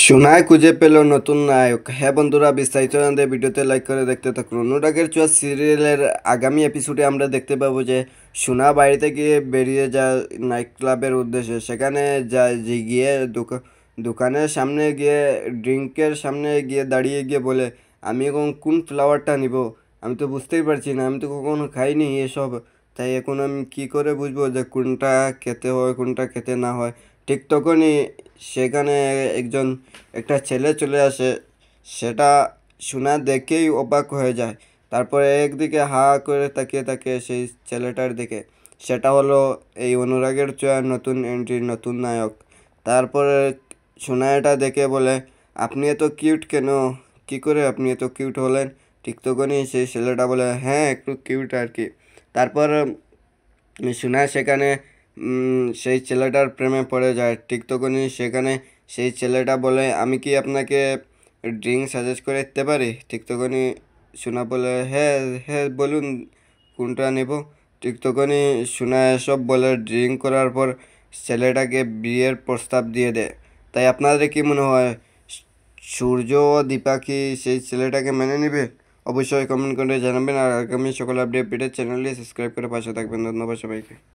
সোনায় খুঁজে পেল নতুন নায়ক। হ্যাঁ বন্ধুরা, বিস্তারিত জানতে ভিডিওতে লাইক করে দেখতে থাকুন। অনুরাগের ছোঁয়া সিরিয়ালের আগামী এপিসোডে আমরা দেখতে পাবো যে সোনা বাড়িতে গিয়ে বেরিয়ে যায় নাইট ক্লাবের উদ্দেশ্যে। সেখানে যায় যে গিয়ে দোকানের সামনে গিয়ে ড্রিঙ্কের সামনে গিয়ে দাঁড়িয়ে গিয়ে বলে, আমি এখন কোন ফ্লাওয়ারটা নিব, আমি তো বুঝতেই পারছি না, আমি তো কখনো খাইনি এসব। তাই এখন আমি কী করে বুঝবো যে কোনটা খেতে হয় কোনটা খেতে না হয়। ঠিক তখনই সেখানে একটা ছেলে চলে আসে। সেটা শোনা দেখেই অবাক হয়ে যায়। তারপরে একদিকে হা করে তাকিয়ে থাকে সেই ছেলেটার দিকে। সেটা হলো এই অনুরাগের ছোঁয়া নতুন এন্ট্রি, নতুন নায়ক। তারপরে সোনা এটা দেখে বলে, আপনি এত কিউট কেন, কি করে আপনি এত কিউট হলেন? ঠিক তখনই সেই ছেলেটা বলে, হ্যাঁ একটু কিউট আর কি। তারপর সোনা সেখানে সেই ছেলেটার প্রেমে পড়ে যায়। ঠিক তখনই সেখানে সেই ছেলেটা বলে, আমি কি আপনাকে ড্রিঙ্ক সাজেস্ট করে দিতে পারি? ঠিক তখনই সোনা বলে, হ্যাঁ হ্যাঁ বলুন কোনটা নেব। ঠিক তখনই সোনা এসব বলে ড্রিঙ্ক করার পর ছেলেটাকে বিয়ের প্রস্তাব দিয়ে দেয়। তাই আপনাদের কি মনে হয়, সূর্য ও দীপা কি সেই ছেলেটাকে মেনে নেবে? অবশ্যই কমেন্ট করে জানাবেন। আর আগামী সকল আপডেট পেতে চ্যানেলটি সাবস্ক্রাইব করে পাশে থাকবেন। ধন্যবাদ সবাইকে।